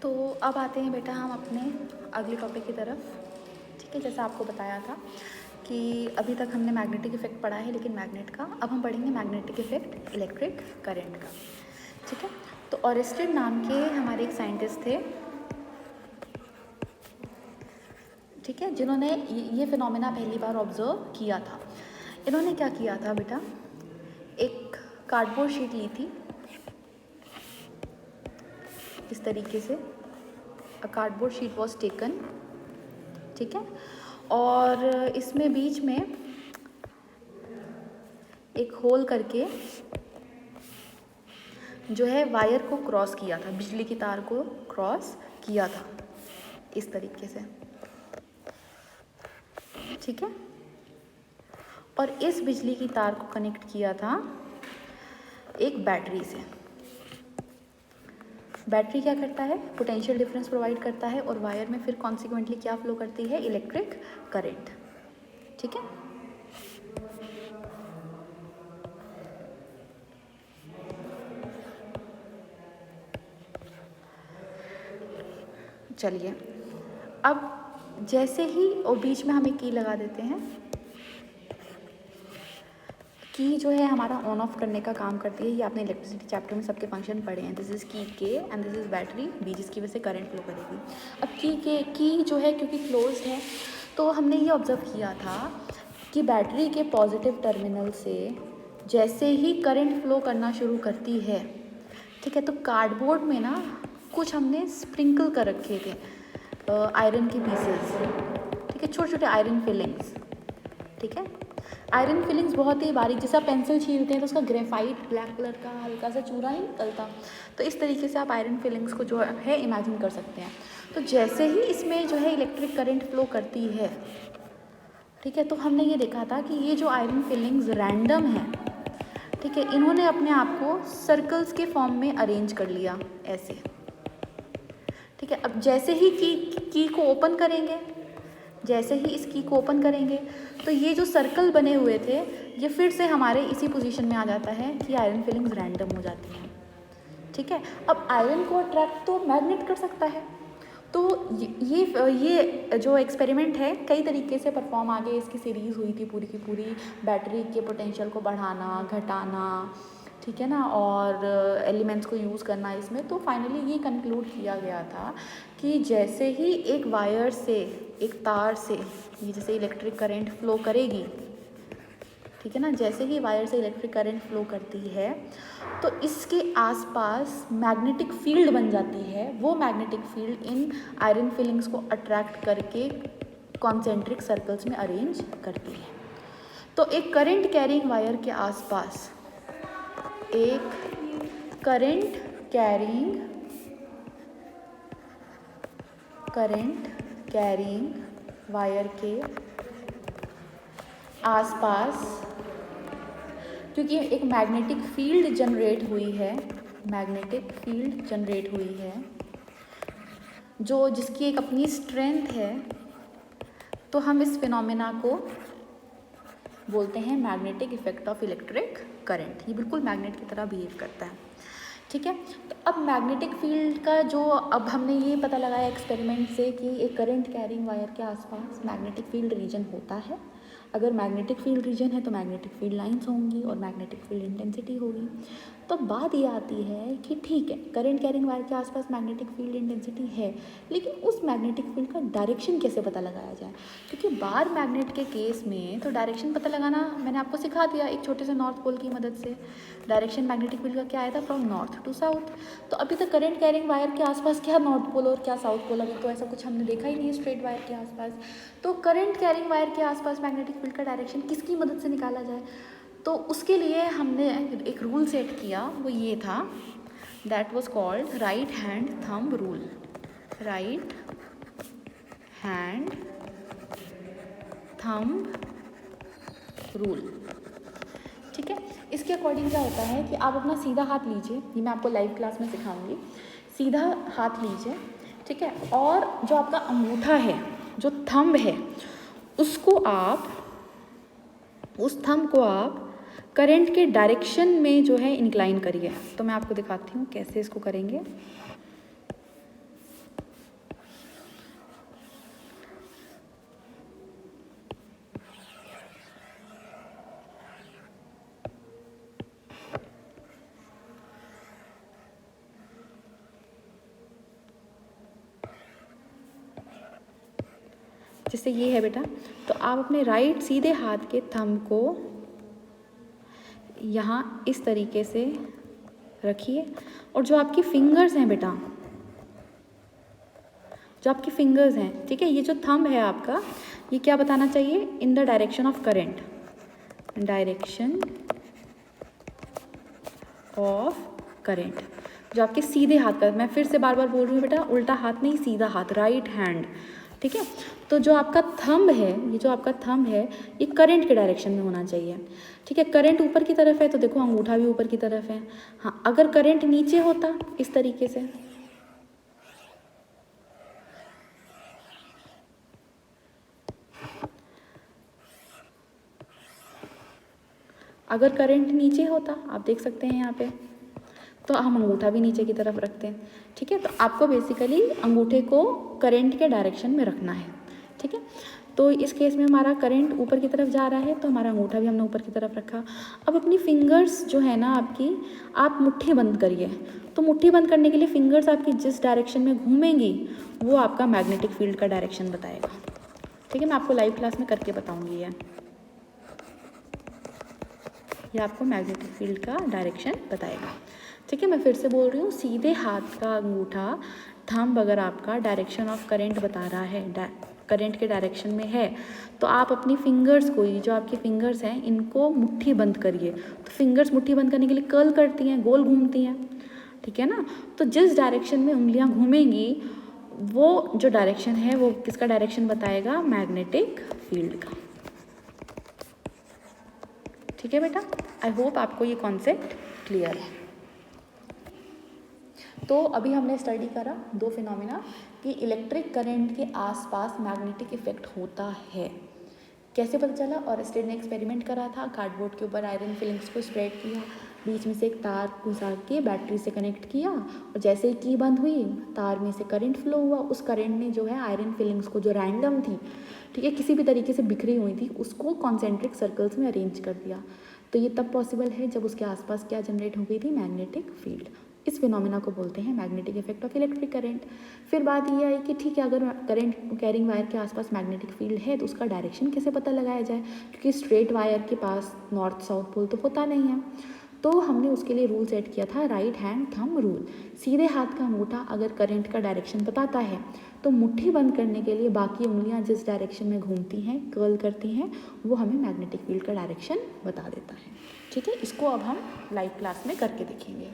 तो अब आते हैं बेटा हम अपने अगले टॉपिक की तरफ। ठीक है, जैसा आपको बताया था कि अभी तक हमने मैग्नेटिक इफेक्ट पढ़ा है, लेकिन मैग्नेट का अब हम पढ़ेंगे मैग्नेटिक इफेक्ट इलेक्ट्रिक करंट का। ठीक है, तो ऑरेस्टेड नाम के हमारे एक साइंटिस्ट थे, ठीक है, जिन्होंने ये फिनोमेना पहली बार ऑब्जर्व किया था। इन्होंने क्या किया था बेटा, एक कार्डबोर्ड शीट ली थी इस तरीके से, a cardboard sheet was taken, ठीक है, और इसमें बीच में एक होल करके जो है वायर को क्रॉस किया था, बिजली की तार को क्रॉस किया था इस तरीके से, ठीक है, और इस बिजली की तार को कनेक्ट किया था एक बैटरी से। बैटरी क्या करता है, पोटेंशियल डिफरेंस प्रोवाइड करता है, और वायर में फिर कॉन्सिक्वेंटली क्या फ्लो करती है, इलेक्ट्रिक करंट। ठीक है, चलिए अब जैसे ही और बीच में हम एक की लगा देते हैं, की जो है हमारा ऑन ऑफ करने का काम करती है। ये आपने इलेक्ट्रिसिटी चैप्टर में सबके फंक्शन पढ़े हैं। This is key K and this is battery B, जिसकी वजह से करंट फ्लो करेगी। अब की जो है क्योंकि क्लोज है, तो हमने ये ऑब्जर्व किया था कि बैटरी के पॉजिटिव टर्मिनल से जैसे ही करंट फ्लो करना शुरू करती है, ठीक है, तो कार्डबोर्ड में ना कुछ हमने स्प्रिंकल कर रखे थे आयरन के पीसेस, ठीक है, छोटे छोटे आयरन फिलिंग्स। ठीक है, आयरन फिलिंग्स बहुत ही बारीक, जैसा पेंसिल छीलते हैं तो उसका ग्रेफाइट ब्लैक कलर का हल्का सा चूरा नहीं निकलता, तो इस तरीके से आप आयरन फिलिंग्स को जो है इमेजिन कर सकते हैं। तो जैसे ही इसमें जो है इलेक्ट्रिक करंट फ्लो करती है, ठीक है, तो हमने ये देखा था कि ये जो आयरन फिलिंग्स रैंडम है, ठीक है, इन्होंने अपने आप को सर्कल्स के फॉर्म में अरेंज कर लिया ऐसे। ठीक है, अब जैसे ही की को ओपन करेंगे, जैसे ही इस की को ओपन करेंगे, तो ये जो सर्कल बने हुए थे ये फिर से हमारे इसी पोजीशन में आ जाता है कि आयरन फिलिंग्स रैंडम हो जाती हैं। ठीक है, अब आयरन को अट्रैक्ट तो मैग्नेट कर सकता है, तो ये जो एक्सपेरिमेंट है कई तरीके से परफॉर्म, आगे इसकी सीरीज़ हुई थी पूरी की पूरी, बैटरी के पोटेंशियल को बढ़ाना घटाना, ठीक है ना, और एलिमेंट्स को यूज़ करना इसमें। तो फाइनली ये कंक्लूड किया गया था कि जैसे ही एक वायर से, एक तार से ये जैसे इलेक्ट्रिक करंट फ्लो करेगी, ठीक है ना, जैसे ही वायर से इलेक्ट्रिक करंट फ्लो करती है तो इसके आसपास मैग्नेटिक फील्ड बन जाती है। वो मैग्नेटिक फील्ड इन आयरन फिलिंग्स को अट्रैक्ट करके कॉन्सेंट्रिक सर्कल्स में अरेंज करती है। तो एक करंट कैरिंग वायर के आसपास, एक करंट कैरिंग वायर के आसपास, क्योंकि एक मैग्नेटिक फील्ड जनरेट हुई है, जो जिसकी एक अपनी स्ट्रेंथ है, तो हम इस फिनोमेना को बोलते हैं magnetic effect of electric current. ये बिल्कुल मैग्नेट की तरह बिहेव करता है। ठीक है, तो अब मैग्नेटिक फील्ड का जो, अब हमने ये पता लगाया एक्सपेरिमेंट से कि एक करंट कैरिंग वायर के आसपास मैग्नेटिक फील्ड रीजन होता है। अगर मैग्नेटिक फील्ड रीजन है तो मैग्नेटिक फील्ड लाइंस होंगी और मैग्नेटिक फील्ड इंटेंसिटी होगी। तो बात ये आती है कि ठीक है, करंट कैरिंग वायर के आसपास मैग्नेटिक फील्ड इंटेंसिटी है, लेकिन उस मैग्नेटिक फील्ड का डायरेक्शन कैसे पता लगाया जाए, क्योंकि बार मैग्नेट के केस में तो डायरेक्शन पता लगाना मैंने आपको सिखा दिया एक छोटे से नॉर्थ पोल की मदद से। डायरेक्शन मैग्नेटिक फील्ड का क्या आया था, फ्रॉम नॉर्थ टू साउथ। तो अभी तक करंट कैरिंग वायर के आसपास क्या नॉर्थ पोल और क्या साउथ पोल, अभी तो ऐसा कुछ हमने देखा ही नहीं है स्ट्रेट वायर के आसपास। तो करंट कैरिंग वायर के आसपास मैग्नेटिक फील्ड का डायरेक्शन किसकी मदद से निकाला जाए, तो उसके लिए हमने एक रूल सेट किया, वो ये था, that was called right hand thumb rule. Right hand thumb rule, ठीक है। इसके अकॉर्डिंग क्या होता है कि आप अपना सीधा हाथ लीजिए, ये मैं आपको लाइव क्लास में सिखाऊंगी। सीधा हाथ लीजिए, ठीक है, और जो आपका अंगूठा है, जो थंब है, उसको आप, उस थंब को आप करंट के डायरेक्शन में जो है इंक्लाइन करिए। तो मैं आपको दिखाती हूँ कैसे इसको करेंगे। जैसे ये है बेटा, तो आप अपने राइट सीधे हाथ के थंब को यहाँ इस तरीके से रखिए, और जो आपकी फिंगर्स हैं बेटा, जो आपकी फिंगर्स हैं, ठीक है, ये जो थंब है आपका, ये क्या बताना चाहिए, in the direction of current, direction of current. जो आपके सीधे हाथ का, मैं फिर से बार बार बोल रही हूँ बेटा, उल्टा हाथ नहीं, सीधा हाथ, राइट हैंड, ठीक है। तो जो आपका थंब है, ये जो आपका थंब है, ये करंट के डायरेक्शन में होना चाहिए, ठीक है। करंट ऊपर की तरफ है तो देखो अंगूठा भी ऊपर की तरफ है। हाँ, अगर करंट नीचे होता इस तरीके से, अगर करंट नीचे होता, आप देख सकते हैं यहाँ पे, तो हम अंगूठा भी नीचे की तरफ रखते हैं, ठीक है। तो आपको बेसिकली अंगूठे को करंट के डायरेक्शन में रखना है, ठीक है। तो इस केस में हमारा करंट ऊपर की तरफ जा रहा है, तो हमारा अंगूठा भी हमने ऊपर की तरफ रखा। अब अपनी फिंगर्स जो है ना आपकी, आप मुट्ठी बंद करिए। तो मुट्ठी बंद करने के लिए फिंगर्स आपकी जिस डायरेक्शन में घूमेंगी वो आपका मैग्नेटिक फील्ड का डायरेक्शन बताएगा, ठीक है। मैं आपको लाइव क्लास में करके बताऊँगी ये आपको मैग्नेटिक फील्ड का डायरेक्शन बताएगा, ठीक है। मैं फिर से बोल रही हूँ, सीधे हाथ का अंगूठा थंब अगर आपका डायरेक्शन ऑफ करंट बता रहा है, करंट के डायरेक्शन में है, तो आप अपनी फिंगर्स को, ये जो आपकी फिंगर्स हैं, इनको मुट्ठी बंद करिए। तो फिंगर्स मुट्ठी बंद करने के लिए कर्ल करती हैं, गोल घूमती हैं, ठीक है ना। तो जिस डायरेक्शन में उंगलियां घूमेंगी वो जो डायरेक्शन है वो किसका डायरेक्शन बताएगा, मैग्नेटिक फील्ड का, ठीक है बेटा। आई होप आपको ये कॉन्सेप्ट क्लियर है। तो अभी हमने स्टडी करा दो फिनोमिना कि इलेक्ट्रिक करंट के आसपास मैग्नेटिक इफेक्ट होता है, कैसे पता चला। और स्टेड ने एक्सपेरिमेंट करा था, कार्डबोर्ड के ऊपर आयरन फिलिंग्स को स्प्रेड किया, बीच में से एक तार घुसा के बैटरी से कनेक्ट किया, और जैसे ही की बंद हुई तार में से करंट फ्लो हुआ। उस करंट ने जो है आयरन फिलिंग्स को, जो रैंडम थी, ठीक है, किसी भी तरीके से बिखरी हुई थी, उसको कॉन्सेंट्रिक सर्कल्स में अरेंज कर दिया। तो ये तब पॉसिबल है जब उसके आसपास क्या जनरेट हो गई थी, मैग्नेटिक फील्ड। इस फिनोमिना को बोलते हैं magnetic effect of electric current. फिर बात ये आई कि ठीक है, अगर करंट कैरिंग वायर के आसपास मैग्नेटिक फील्ड है तो उसका डायरेक्शन कैसे पता लगाया जाए, क्योंकि स्ट्रेट वायर के पास नॉर्थ साउथ पोल तो होता नहीं है। तो हमने उसके लिए रूल सेट किया था, राइट हैंड थंब रूल। सीधे हाथ का अंगूठा अगर करंट का डायरेक्शन बताता है तो मुट्ठी बंद करने के लिए बाकी उंगलियां जिस डायरेक्शन में घूमती हैं, कर्ल करती हैं, वो हमें मैग्नेटिक फील्ड का डायरेक्शन बता देता है, ठीक है। इसको अब हम लाइव क्लास में करके देखेंगे।